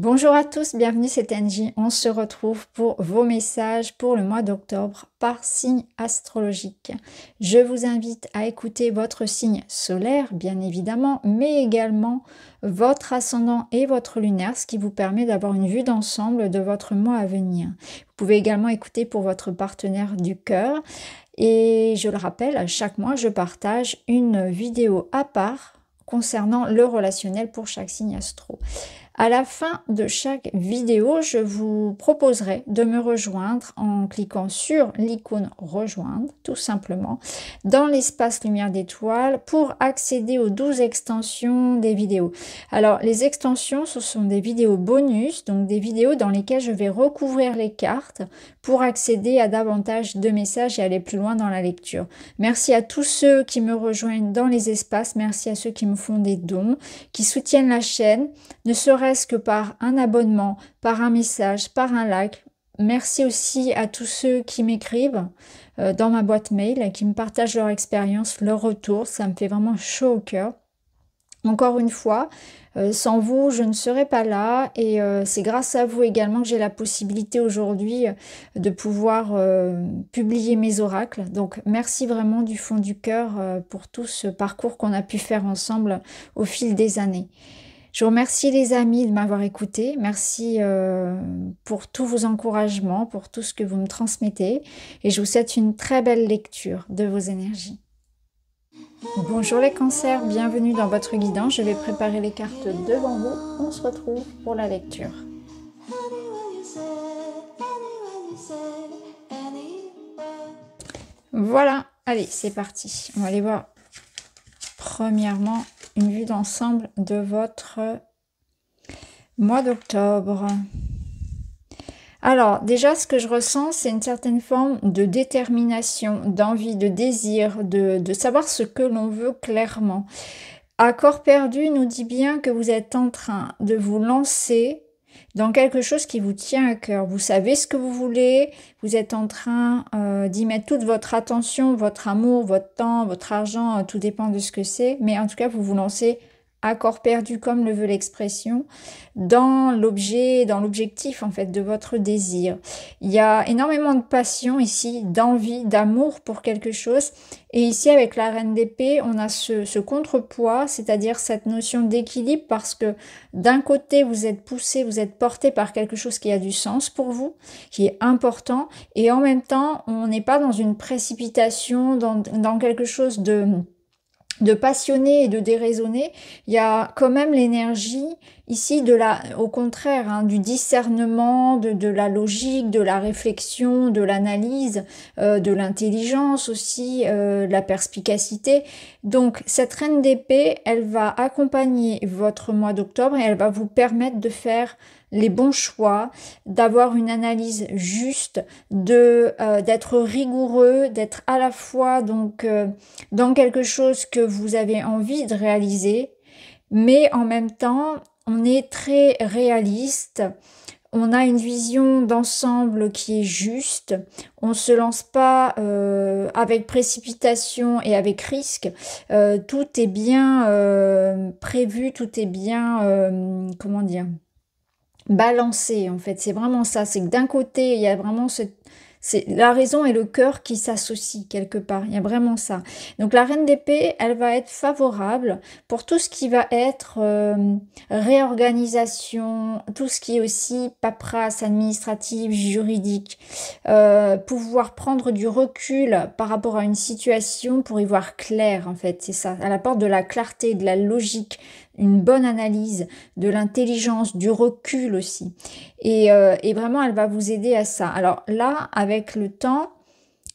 Bonjour à tous, bienvenue, c'est Angie. On se retrouve pour vos messages pour le mois d'octobre par signe astrologique. Je vous invite à écouter votre signe solaire, bien évidemment, mais également votre ascendant et votre lunaire, ce qui vous permet d'avoir une vue d'ensemble de votre mois à venir. Vous pouvez également écouter pour votre partenaire du cœur. Et je le rappelle, chaque mois, je partage une vidéo à part concernant le relationnel pour chaque signe astro. À la fin de chaque vidéo, je vous proposerai de me rejoindre en cliquant sur l'icône rejoindre, tout simplement, dans l'espace lumière d'étoiles pour accéder aux 12 extensions des vidéos. Alors, les extensions, ce sont des vidéos bonus, donc des vidéos dans lesquelles je vais recouvrir les cartes pour accéder à davantage de messages et aller plus loin dans la lecture. Merci à tous ceux qui me rejoignent dans les espaces, merci à ceux qui me font des dons, qui soutiennent la chaîne, ne serait-ce que par un abonnement, par un message, par un like. Merci aussi à tous ceux qui m'écrivent dans ma boîte mail, qui me partagent leur expérience, leur retour. Ça me fait vraiment chaud au cœur. Encore une fois, sans vous, je ne serais pas là et c'est grâce à vous également que j'ai la possibilité aujourd'hui de pouvoir publier mes oracles. Donc merci vraiment du fond du cœur pour tout ce parcours qu'on a pu faire ensemble au fil des années. Je vous remercie les amis de m'avoir écouté. Merci pour tous vos encouragements, pour tout ce que vous me transmettez. Et je vous souhaite une très belle lecture de vos énergies. Bonjour les cancers, bienvenue dans votre guidance. Je vais préparer les cartes devant vous. On se retrouve pour la lecture. Voilà, allez, c'est parti. On va aller voir premièrement une vue d'ensemble de votre mois d'octobre. Alors, déjà, ce que je ressens, c'est une certaine forme de détermination, d'envie, de désir, de savoir ce que l'on veut clairement. Accord perdu nous dit bien que vous êtes en train de vous lancer dans quelque chose qui vous tient à cœur. Vous savez ce que vous voulez, vous êtes en train d'y mettre toute votre attention, votre amour, votre temps, votre argent, tout dépend de ce que c'est, mais en tout cas, vous vous lancez à corps perdu, comme le veut l'expression, dans l'objet, dans l'objectif en fait de votre désir. Il y a énormément de passion ici, d'envie, d'amour pour quelque chose. Et ici, avec la reine d'épée, on a ce contrepoids, c'est-à-dire cette notion d'équilibre, parce que d'un côté, vous êtes poussé, vous êtes porté par quelque chose qui a du sens pour vous, qui est important, et en même temps, on n'est pas dans une précipitation, dans quelque chose de passionné et de déraisonné. Il y a quand même l'énergie ici au contraire, hein, du discernement, de la logique, de la réflexion, de l'analyse, de l'intelligence aussi, de la perspicacité. Donc cette reine d'épée, elle va accompagner votre mois d'octobre et elle va vous permettre de faire les bons choix, d'avoir une analyse juste, d'être rigoureux, d'être à la fois donc dans quelque chose que vous avez envie de réaliser, mais en même temps, on est très réaliste. On a une vision d'ensemble qui est juste. On ne se lance pas avec précipitation et avec risque. Tout est bien prévu, tout est bien, comment dire, balancé en fait. C'est vraiment ça. C'est que d'un côté, il y a vraiment c'est la raison et le cœur qui s'associent quelque part. Il y a vraiment ça. Donc la reine d'épée, elle va être favorable pour tout ce qui va être réorganisation, tout ce qui est aussi paperasse administrative, juridique, pouvoir prendre du recul par rapport à une situation pour y voir clair en fait. C'est ça. Elle apporte de la clarté, de la logique, une bonne analyse, de l'intelligence, du recul aussi. Et vraiment, elle va vous aider à ça. Alors là, avec le temps,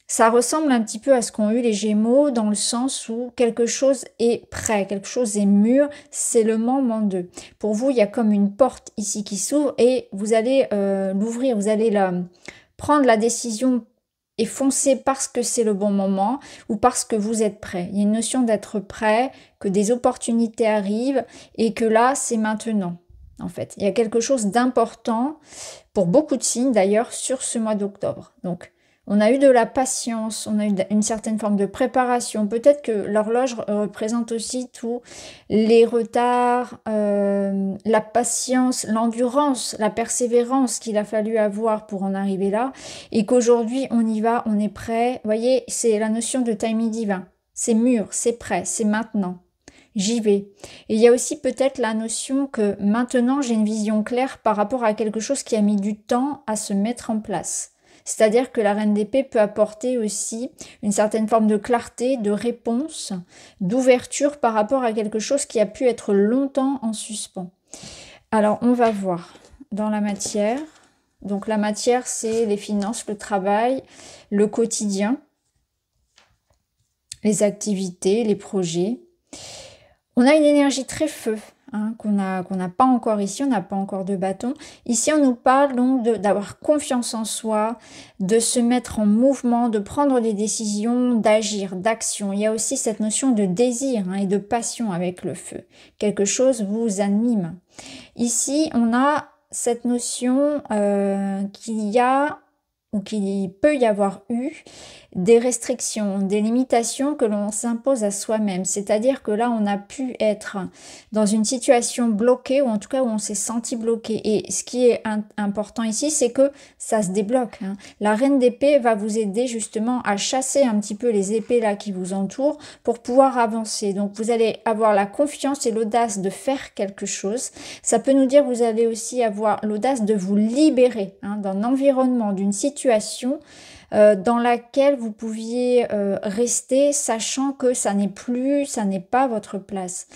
ça ressemble un petit peu à ce qu'ont eu les Gémeaux dans le sens où quelque chose est prêt, quelque chose est mûr, c'est le moment d'eux. Pour vous, il y a comme une porte ici qui s'ouvre et vous allez l'ouvrir, vous allez prendre la décision et foncer parce que c'est le bon moment ou parce que vous êtes prêt. Il y a une notion d'être prêt, que des opportunités arrivent et que là, c'est maintenant. En fait, il y a quelque chose d'important pour beaucoup de signes d'ailleurs sur ce mois d'octobre. Donc, On a eu de la patience, on a eu une certaine forme de préparation. Peut-être que l'horloge représente aussi tous les retards, la patience, l'endurance, la persévérance qu'il a fallu avoir pour en arriver là. Et qu'aujourd'hui, on y va, on est prêt. Vous voyez, c'est la notion de timing divin. C'est mûr, c'est prêt, c'est maintenant. J'y vais. Et il y a aussi peut-être la notion que maintenant, j'ai une vision claire par rapport à quelque chose qui a mis du temps à se mettre en place. C'est-à-dire que la reine d'épée peut apporter aussi une certaine forme de clarté, de réponse, d'ouverture par rapport à quelque chose qui a pu être longtemps en suspens. Alors, on va voir dans la matière. Donc, la matière, c'est les finances, le travail, le quotidien, les activités, les projets. On a une énergie très feu. Qu'on n'a pas encore ici, on n'a pas encore de bâton. Ici, on nous parle donc d'avoir confiance en soi, de se mettre en mouvement, de prendre des décisions, d'agir, d'action. Il y a aussi cette notion de désir et de passion avec le feu. Quelque chose vous anime. Ici, on a cette notion qu'il y a ou qu'il peut y avoir eu des restrictions, des limitations que l'on s'impose à soi-même. C'est-à-dire que là, on a pu être dans une situation bloquée, ou en tout cas où on s'est senti bloqué. Et ce qui est important ici, c'est que ça se débloque. La reine d'épée va vous aider justement à chasser un petit peu les épées là qui vous entourent pour pouvoir avancer. Donc vous allez avoir la confiance et l'audace de faire quelque chose. Ça peut nous dire que vous allez aussi avoir l'audace de vous libérer d'un environnement, d'une situation dans laquelle vous pouviez rester, sachant que ça n'est pas votre place.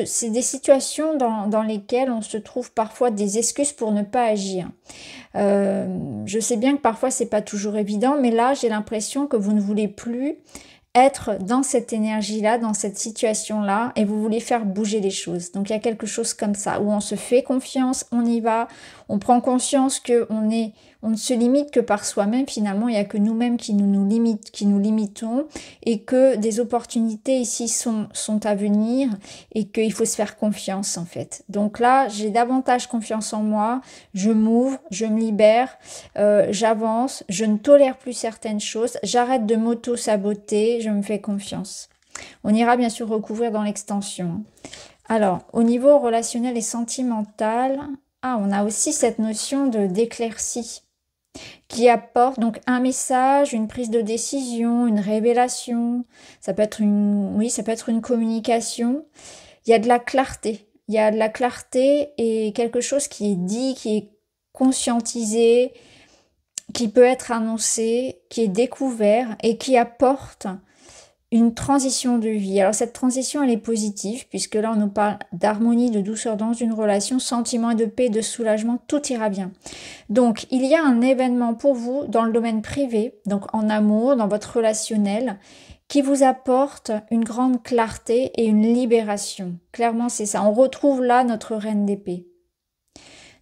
C'est des situations dans lesquelles on se trouve parfois des excuses pour ne pas agir. Je sais bien que parfois c'est pas toujours évident, mais là j'ai l'impression que vous ne voulez plus être dans cette énergie-là, dans cette situation-là, et vous voulez faire bouger les choses. Donc il y a quelque chose comme ça, où on se fait confiance, on y va, on prend conscience on ne se limite que par soi-même, finalement, il n'y a que nous-mêmes qui nous limitons, et que des opportunités ici sont à venir, et qu'il faut se faire confiance, en fait. Donc là, j'ai davantage confiance en moi, je m'ouvre, je me libère, j'avance, je ne tolère plus certaines choses, j'arrête de m'auto-saboter, je me fais confiance. On ira bien sûr recouvrir dans l'extension. Alors, au niveau relationnel et sentimental, on a aussi cette notion d'éclaircie qui apporte donc un message, une prise de décision, une révélation. Ça peut être une communication. Il y a de la clarté. Il y a de la clarté et quelque chose qui est dit, qui est conscientisé, qui peut être annoncé, qui est découvert et qui apporte une transition de vie. Alors cette transition, elle est positive, puisque là on nous parle d'harmonie, de douceur dans une relation, sentiment de paix, de soulagement, tout ira bien. Donc il y a un événement pour vous dans le domaine privé, donc en amour, dans votre relationnel, qui vous apporte une grande clarté et une libération. Clairement c'est ça, on retrouve là notre reine d'épée.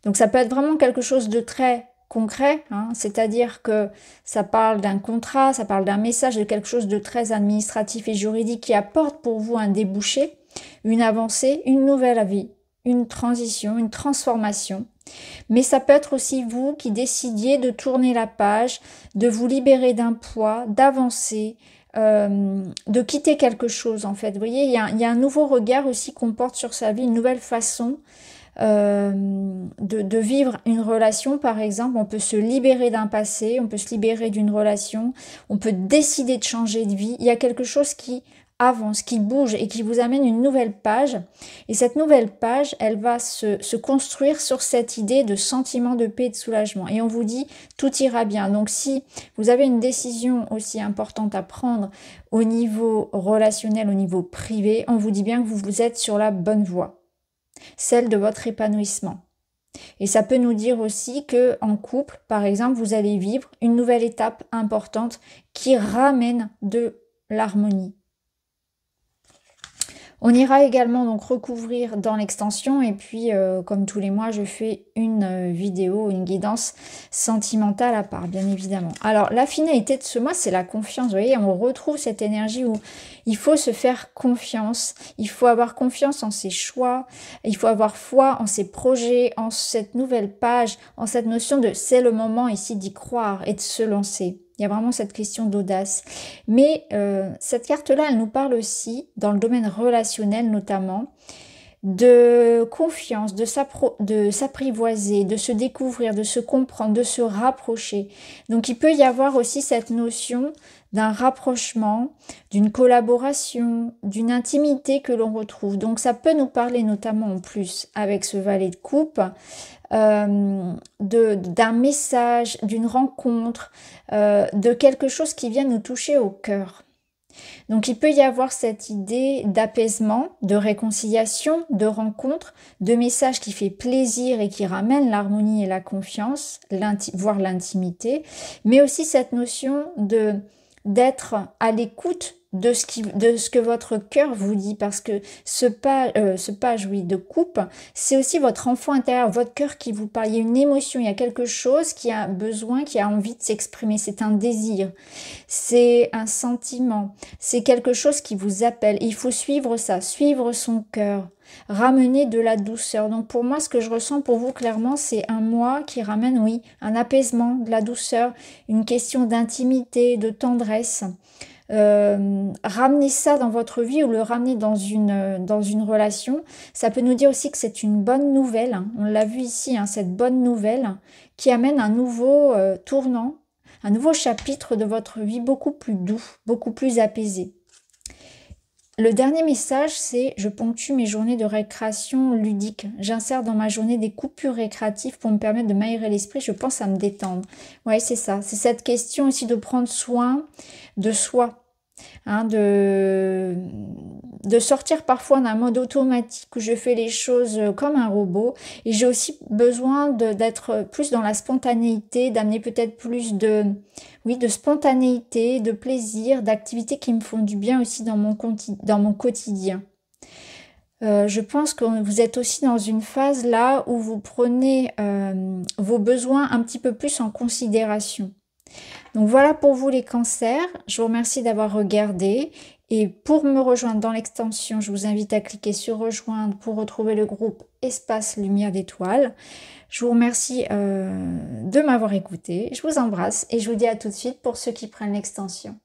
Donc ça peut être vraiment quelque chose de très concret, c'est-à-dire que ça parle d'un contrat, ça parle d'un message, de quelque chose de très administratif et juridique qui apporte pour vous un débouché, une avancée, une nouvelle vie, une transition, une transformation. Mais ça peut être aussi vous qui décidiez de tourner la page, de vous libérer d'un poids, d'avancer, de quitter quelque chose en fait. Vous voyez, il y a un nouveau regard aussi qu'on porte sur sa vie, une nouvelle façon de vivre une relation par exemple. On peut se libérer d'un passé, on peut se libérer d'une relation, on peut décider de changer de vie. Il y a quelque chose qui avance, qui bouge et qui vous amène une nouvelle page, et cette nouvelle page elle va se construire sur cette idée de sentiment de paix et de soulagement, et on vous dit tout ira bien. Donc si vous avez une décision aussi importante à prendre au niveau relationnel, au niveau privé, on vous dit bien que vous êtes sur la bonne voie, celle de votre épanouissement. Et ça peut nous dire aussi que en couple, par exemple, vous allez vivre une nouvelle étape importante qui ramène de l'harmonie. On ira également donc recouvrir dans l'extension et puis comme tous les mois je fais une vidéo, une guidance sentimentale à part bien évidemment. Alors la finalité de ce mois c'est la confiance, vous voyez on retrouve cette énergie où il faut se faire confiance, il faut avoir confiance en ses choix, il faut avoir foi en ses projets, en cette nouvelle page, en cette notion de c'est le moment ici d'y croire et de se lancer. Il y a vraiment cette question d'audace. Mais cette carte-là, elle nous parle aussi, dans le domaine relationnel notamment, de confiance, de s'apprivoiser, de se découvrir, de se comprendre, de se rapprocher. Donc il peut y avoir aussi cette notion d'un rapprochement, d'une collaboration, d'une intimité que l'on retrouve. Donc ça peut nous parler notamment en plus avec ce valet de coupe, d'un message, d'une rencontre, de quelque chose qui vient nous toucher au cœur. Donc il peut y avoir cette idée d'apaisement, de réconciliation, de rencontre, de message qui fait plaisir et qui ramène l'harmonie et la confiance, voire l'intimité, mais aussi cette notion d'être à l'écoute de ce que votre cœur vous dit, parce que ce page oui, de coupe, c'est aussi votre enfant intérieur, votre cœur qui vous parle. Il y a une émotion, il y a quelque chose qui a besoin, qui a envie de s'exprimer. C'est un désir, c'est un sentiment, c'est quelque chose qui vous appelle. Il faut suivre ça, suivre son cœur, ramener de la douceur. Donc pour moi, ce que je ressens pour vous clairement, c'est un moi qui ramène, oui, un apaisement, de la douceur, une question d'intimité, de tendresse. Ramener ça dans votre vie ou le ramener dans une relation, ça peut nous dire aussi que c'est une bonne nouvelle, hein. On l'a vu ici, hein, cette bonne nouvelle qui amène un nouveau tournant, un nouveau chapitre de votre vie beaucoup plus doux, beaucoup plus apaisé. Le dernier message, c'est « Je ponctue mes journées de récréation ludique. J'insère dans ma journée des coupures récréatives pour me permettre de m'aérer l'esprit. Je pense à me détendre. » Ouais, c'est ça. C'est cette question aussi de prendre soin de soi. Hein, de sortir parfois d'un mode automatique où je fais les choses comme un robot, et j'ai aussi besoin d'être plus dans la spontanéité, d'amener peut-être plus de spontanéité, de plaisir, d'activités qui me font du bien aussi dans mon quotidien. Je pense que vous êtes aussi dans une phase là où vous prenez vos besoins un petit peu plus en considération. Donc voilà pour vous les cancers, je vous remercie d'avoir regardé et pour me rejoindre dans l'extension, je vous invite à cliquer sur rejoindre pour retrouver le groupe Espace Lumière d'étoiles. Je vous remercie de m'avoir écouté, je vous embrasse et je vous dis à tout de suite pour ceux qui prennent l'extension.